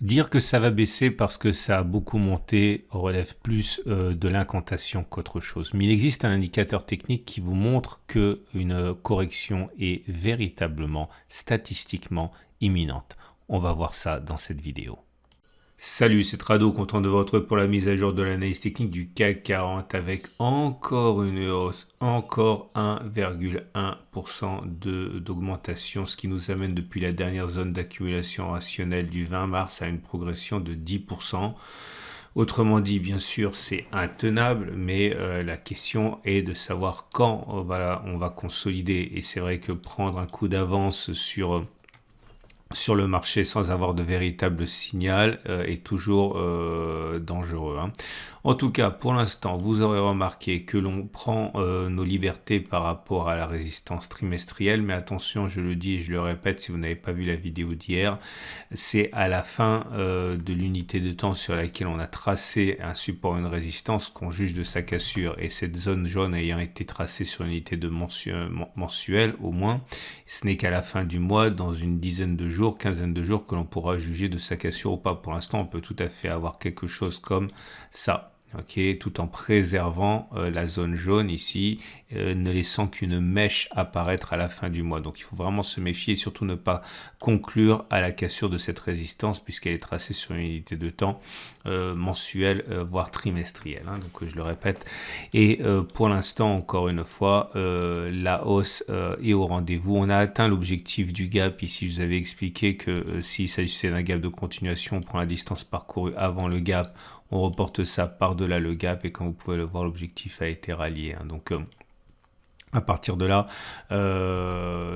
Dire que ça va baisser parce que ça a beaucoup monté relève plus de l'incantation qu'autre chose. Mais il existe un indicateur technique qui vous montre que une correction est véritablement, statistiquement imminente. On va voir ça dans cette vidéo. Salut, c'est Trado, content de vous retrouver pour la mise à jour de l'analyse technique du CAC 40 avec encore une hausse, encore 1,1% d'augmentation, ce qui nous amène depuis la dernière zone d'accumulation rationnelle du 20 mars à une progression de 10%. Autrement dit, bien sûr, c'est intenable, mais la question est de savoir quand on va consolider. Et c'est vrai que prendre un coup d'avance sur le marché sans avoir de véritable signal est toujours dangereux. En tout cas, pour l'instant, vous aurez remarqué que l'on prend nos libertés par rapport à la résistance trimestrielle, mais attention, je le dis et je le répète, si vous n'avez pas vu la vidéo d'hier, c'est à la fin de l'unité de temps sur laquelle on a tracé un support, une résistance qu'on juge de sa cassure, et cette zone jaune ayant été tracée sur une unité de mensuelle au moins, ce n'est qu'à la fin du mois, dans une dizaine de jours, quinzaine de jours, que l'on pourra juger de sa cassure ou pas. Pour l'instant, on peut tout à fait avoir quelque chose comme ça. Ok, tout en préservant la zone jaune ici, ne laissant qu'une mèche apparaître à la fin du mois. Donc il faut vraiment se méfier et surtout ne pas conclure à la cassure de cette résistance puisqu'elle est tracée sur une unité de temps mensuelle, voire trimestrielle. Donc je le répète. Et pour l'instant, encore une fois, la hausse est au rendez-vous. On a atteint l'objectif du gap. Ici, je vous avais expliqué que s'il s'agissait d'un gap de continuation, on prend la distance parcourue avant le gap, on reporte ça par-delà le gap et comme vous pouvez le voir, l'objectif a été rallié. Donc, à partir de là,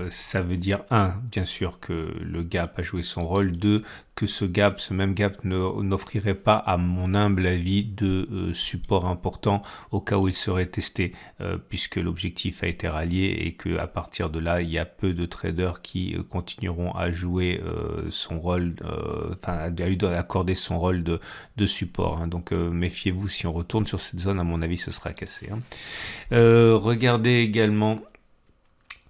ça veut dire, bien sûr que le gap a joué son rôle, 2, que ce même gap n'offrirait pas, à mon humble avis, de support important au cas où il serait testé, puisque l'objectif a été rallié et que à partir de là, il y a peu de traders qui continueront à jouer son rôle, à lui accorder son rôle de support. Donc méfiez-vous, si on retourne sur cette zone, à mon avis, ce sera cassé. Regardez également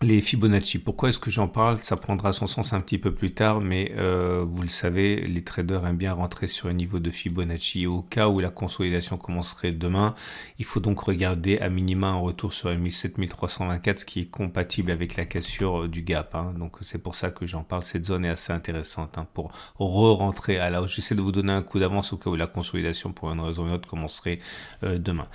les Fibonacci. Pourquoi est-ce que j'en parle? Ça prendra son sens un petit peu plus tard, mais vous le savez, les traders aiment bien rentrer sur un niveau de Fibonacci. Au cas où la consolidation commencerait demain, il faut donc regarder à minima un retour sur les 17324, ce qui est compatible avec la cassure du gap. Donc c'est pour ça que j'en parle. Cette zone est assez intéressante pour re-rentrer à la hausse. J'essaie de vous donner un coup d'avance au cas où la consolidation, pour une raison ou une autre, commencerait demain.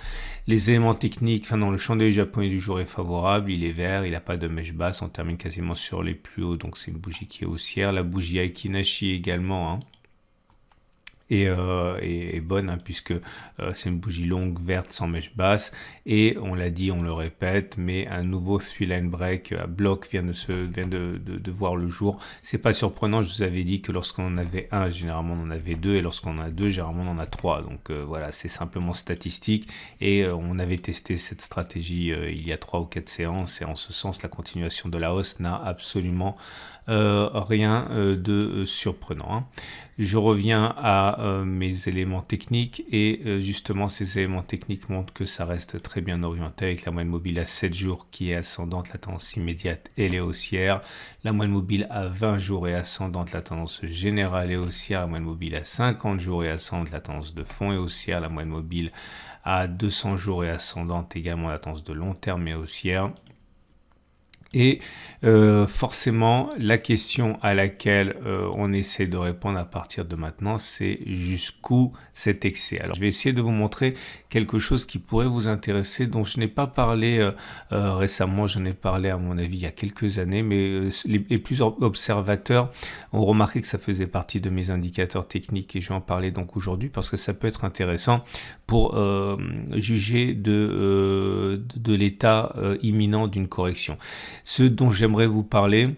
Les éléments techniques, le chandelier japonais du jour est favorable, il est vert, il n'a pas de mèche basse, on termine quasiment sur les plus hauts, donc c'est une bougie qui est haussière. La bougie Aiki-Nashi également est bonne, puisque c'est une bougie longue verte sans mèche basse, et on l'a dit, on le répète, mais un nouveau three line break bloc vient de voir le jour. C'est pas surprenant, je vous avais dit que lorsqu'on en avait un, généralement on en avait deux, et lorsqu'on en a deux, généralement on en a trois. Donc voilà, c'est simplement statistique, et on avait testé cette stratégie il y a 3 ou 4 séances, et en ce sens la continuation de la hausse n'a absolument rien de surprenant. Je reviens à mes éléments techniques, et justement ces éléments techniques montrent que ça reste très bien orienté, avec la moyenne mobile à 7 jours qui est ascendante, la tendance immédiate elle est haussière, la moyenne mobile à 20 jours est ascendante, la tendance générale est haussière, la moyenne mobile à 50 jours est ascendante, la tendance de fond est haussière, la moyenne mobile à 200 jours est ascendante, également la tendance de long terme est haussière. Et forcément, la question à laquelle on essaie de répondre à partir de maintenant, c'est jusqu'où cet excès. Alors, je vais essayer de vous montrer quelque chose qui pourrait vous intéresser, dont je n'ai pas parlé récemment. J'en ai parlé, à mon avis, il y a quelques années, mais les plus observateurs ont remarqué que ça faisait partie de mes indicateurs techniques, et je vais en parler donc aujourd'hui parce que ça peut être intéressant pour juger de l'état imminent d'une correction. Ce dont j'aimerais vous parler,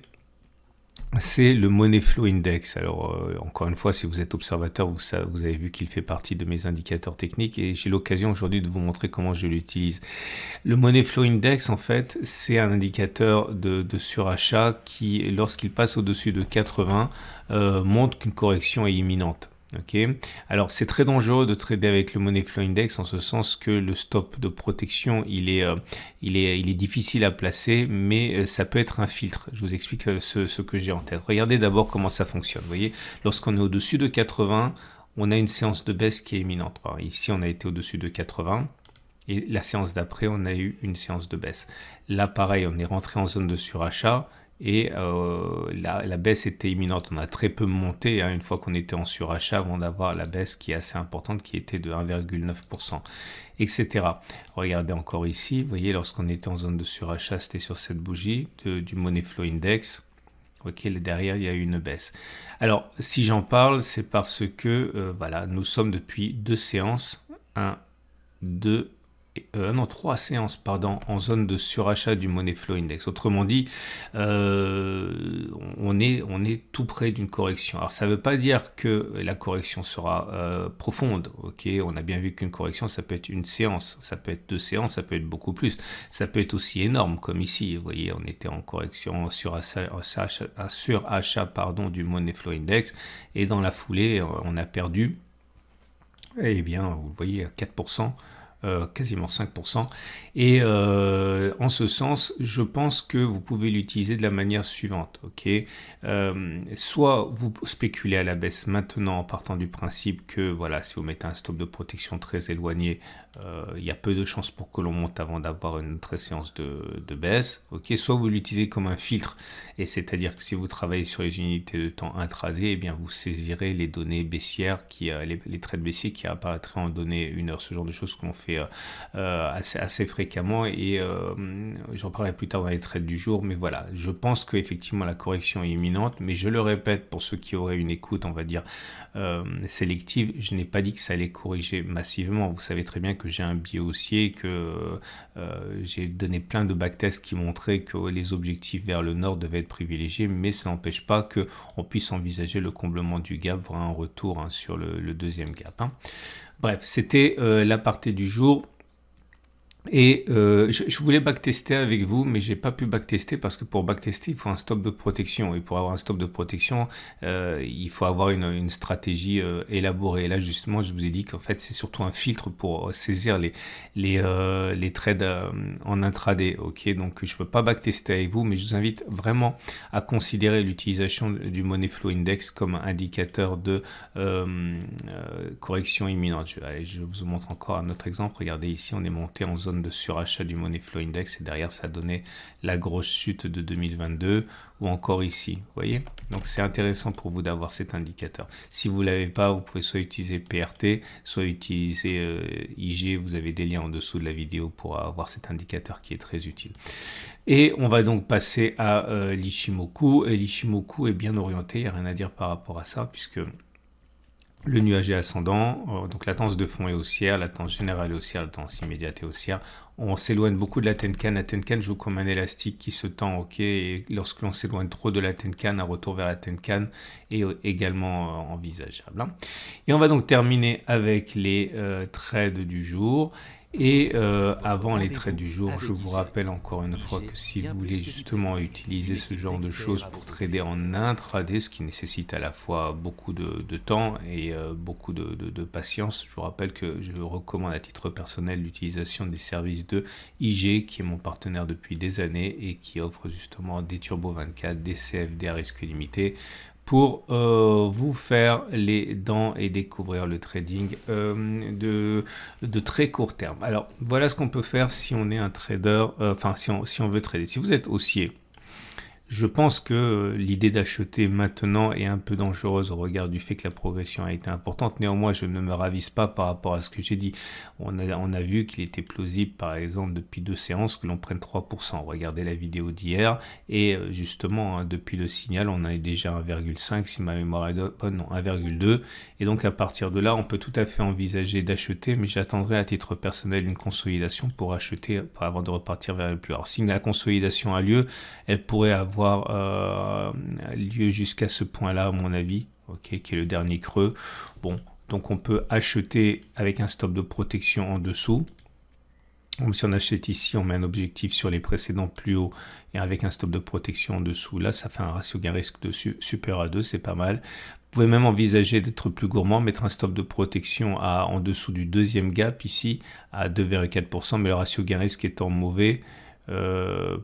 c'est le Money Flow Index. Alors, encore une fois, si vous êtes observateur, vous avez vu qu'il fait partie de mes indicateurs techniques, et j'ai l'occasion aujourd'hui de vous montrer comment je l'utilise. Le Money Flow Index, en fait, c'est un indicateur de surachat qui, lorsqu'il passe au-dessus de 80, montre qu'une correction est imminente. Ok, alors c'est très dangereux de trader avec le Money Flow Index en ce sens que le stop de protection il est difficile à placer, mais ça peut être un filtre. Je vous explique ce que j'ai en tête. Regardez d'abord comment ça fonctionne. Vous voyez, lorsqu'on est au-dessus de 80, on a une séance de baisse qui est imminente. Alors, ici, on a été au-dessus de 80. Et la séance d'après, on a eu une séance de baisse. Là, pareil, on est rentré en zone de surachat. Et la baisse était imminente. On a très peu monté une fois qu'on était en surachat avant d'avoir la baisse qui est assez importante qui était de 1,9%, etc. Regardez encore ici, vous voyez, lorsqu'on était en zone de surachat, c'était sur cette bougie du Money Flow Index. Ok, derrière, il y a eu une baisse. Alors, si j'en parle, c'est parce que voilà, nous sommes depuis 2 séances, 1, 2, non, 3 séances, pardon, en zone de surachat du Money Flow Index. Autrement dit, on est tout près d'une correction. Alors, ça ne veut pas dire que la correction sera profonde. Ok, on a bien vu qu'une correction, ça peut être une séance, ça peut être 2 séances, ça peut être beaucoup plus. Ça peut être aussi énorme, comme ici. Vous voyez, on était en correction sur achat pardon, du Money Flow Index. Et dans la foulée, on a perdu, eh bien, vous voyez, 4%. Quasiment 5%. Et en ce sens, je pense que vous pouvez l'utiliser de la manière suivante. Ok, soit vous spéculez à la baisse maintenant en partant du principe que voilà, si vous mettez un stop de protection très éloigné, il y a peu de chances pour que l'on monte avant d'avoir une autre séance de baisse. Ok, soit vous l'utilisez comme un filtre, et c'est-à-dire que si vous travaillez sur les unités de temps intraday, eh bien vous saisirez les données baissières, les trades baissiers qui apparaîtraient en données 1 heure, ce genre de choses que l'on fait assez fréquemment, et j'en parlerai plus tard dans les trades du jour. Mais voilà, je pense qu'effectivement la correction est imminente, mais je le répète pour ceux qui auraient une écoute, on va dire, sélective, je n'ai pas dit que ça allait corriger massivement. Vous savez très bien que j'ai un biais haussier, que j'ai donné plein de backtests qui montraient que les objectifs vers le nord devaient être privilégiés, mais ça n'empêche pas qu'on puisse envisager le comblement du gap, voire un retour sur le deuxième gap. Bref, c'était la partie du jour. Et je voulais backtester avec vous, mais j'ai pas pu backtester parce que pour backtester, il faut un stop de protection. Et pour avoir un stop de protection, il faut avoir une stratégie élaborée. Et là, justement, je vous ai dit qu'en fait, c'est surtout un filtre pour saisir les trades en intraday. Ok, donc je ne peux pas backtester avec vous, mais je vous invite vraiment à considérer l'utilisation du Money Flow Index comme un indicateur de correction imminente. Je vous montre encore un autre exemple. Regardez ici, on est monté en zone de surachat du Money Flow Index et derrière ça donnait la grosse chute de 2022, ou encore ici, vous voyez. Donc c'est intéressant pour vous d'avoir cet indicateur. Si vous l'avez pas, vous pouvez soit utiliser PRT, soit utiliser IG. Vous avez des liens en dessous de la vidéo pour avoir cet indicateur qui est très utile. Et on va donc passer à l'Ichimoku. Et l'Ichimoku est bien orienté, il n'y a rien à dire par rapport à ça, puisque le nuage est ascendant, donc la tendance de fond est haussière, la tendance générale est haussière, la tendance immédiate est haussière. On s'éloigne beaucoup de la Tenkan. La Tenkan joue comme un élastique qui se tend, ok, et lorsque l'on s'éloigne trop de la Tenkan, un retour vers la Tenkan est également envisageable. Et on va donc terminer avec les trades du jour. Et avant les trades du jour, je vous rappelle encore une fois que si vous voulez justement utiliser ce genre de choses pour trader en intraday, ce qui nécessite à la fois beaucoup de temps et beaucoup de patience, je vous rappelle que je recommande à titre personnel l'utilisation des services de IG, qui est mon partenaire depuis des années et qui offre justement des Turbo 24, des CFD à risque limité, pour vous faire les dents et découvrir le trading de très court terme. Alors, voilà ce qu'on peut faire si on est un trader, si on veut trader. Si vous êtes haussier, je pense que l'idée d'acheter maintenant est un peu dangereuse au regard du fait que la progression a été importante. Néanmoins, je ne me ravise pas par rapport à ce que j'ai dit. On a vu qu'il était plausible, par exemple, depuis 2 séances, que l'on prenne 3%. Regardez la vidéo d'hier. Et justement, depuis le signal, on a déjà 1,5, si ma mémoire est bonne, non, 1,2. Et donc, à partir de là, on peut tout à fait envisager d'acheter, mais j'attendrai à titre personnel une consolidation pour acheter avant de repartir vers le plus haut. Alors, si la consolidation a lieu, elle pourrait avoir lieu jusqu'à ce point-là, à mon avis, ok, qui est le dernier creux. Bon, donc on peut acheter avec un stop de protection en dessous. Donc si on achète ici, on met un objectif sur les précédents plus hauts et avec un stop de protection en dessous. Là, ça fait un ratio gain risque de supérieur à 2, c'est pas mal. pouvez même envisager d'être plus gourmand, mettre un stop de protection en dessous du deuxième gap ici à 2,4%, mais le ratio gain-risque étant mauvais,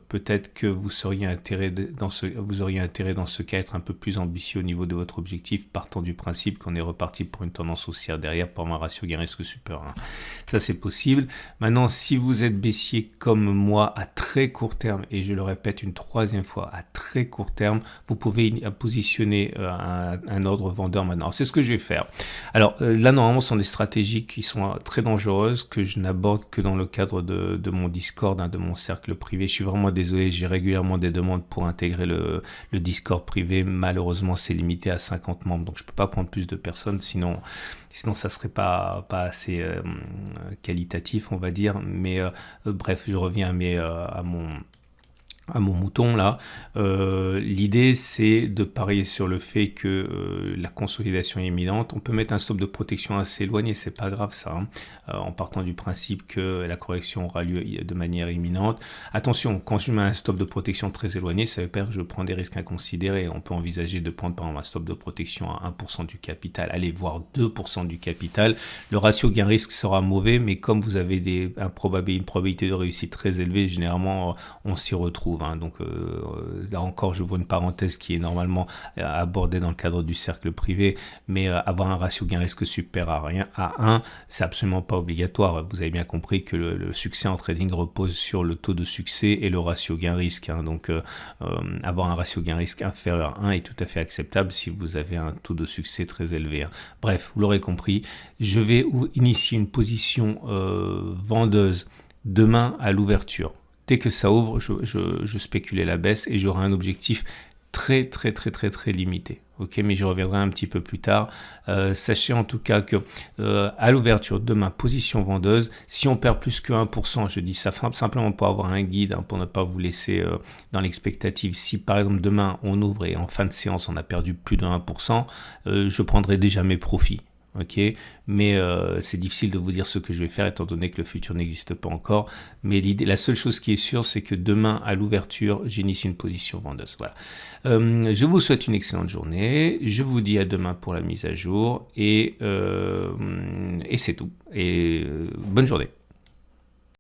peut-être que vous auriez intérêt dans ce cas à être un peu plus ambitieux au niveau de votre objectif, partant du principe qu'on est reparti pour une tendance haussière derrière pour un ratio gain risque supérieur à 1. Ça c'est possible. Maintenant, si vous êtes baissier comme moi à très court terme, et je le répète une troisième fois, à très court terme, vous pouvez positionner un ordre vendeur maintenant. C'est ce que je vais faire. Alors là, normalement, ce sont des stratégies qui sont très dangereuses que je n'aborde que dans le cadre de mon Discord, de mon cercle privé. Je suis vraiment désolé, j'ai régulièrement des demandes pour intégrer le Discord privé. Malheureusement, c'est limité à 50 membres, donc je peux pas prendre plus de personnes, sinon ça serait pas assez qualitatif, on va dire. Mais bref, je reviens à mon mouton là. L'idée c'est de parier sur le fait que la consolidation est imminente. On peut mettre un stop de protection assez éloigné, c'est pas grave ça, en partant du principe que la correction aura lieu de manière imminente. Attention, quand je mets un stop de protection très éloigné, ça veut dire que je prends des risques inconsidérés. On peut envisager de prendre par exemple un stop de protection à 1% du capital, allez voir 2% du capital. Le ratio gain-risque sera mauvais, mais comme vous avez une probabilité de réussite très élevée, généralement on s'y retrouve. Donc là encore, je vois une parenthèse qui est normalement abordée dans le cadre du cercle privé, mais avoir un ratio gain-risque supérieur à 1, c'est absolument pas obligatoire. Vous avez bien compris que le succès en trading repose sur le taux de succès et le ratio gain-risque. Donc avoir un ratio gain-risque inférieur à 1 est tout à fait acceptable si vous avez un taux de succès très élevé. Bref, vous l'aurez compris, je vais initier une position vendeuse demain à l'ouverture. Dès que ça ouvre, je spéculais la baisse et j'aurai un objectif très limité. Ok, mais je reviendrai un petit peu plus tard. Sachez en tout cas que à l'ouverture demain, position vendeuse. Si on perd plus que 1%, je dis ça simplement pour avoir un guide, pour ne pas vous laisser dans l'expectative. Si par exemple demain on ouvre et en fin de séance on a perdu plus de 1%, je prendrai déjà mes profits. Ok, mais c'est difficile de vous dire ce que je vais faire étant donné que le futur n'existe pas encore. Mais la seule chose qui est sûre, c'est que demain à l'ouverture, j'initie une position vendeuse. Voilà. Je vous souhaite une excellente journée. Je vous dis à demain pour la mise à jour et c'est tout. Et bonne journée.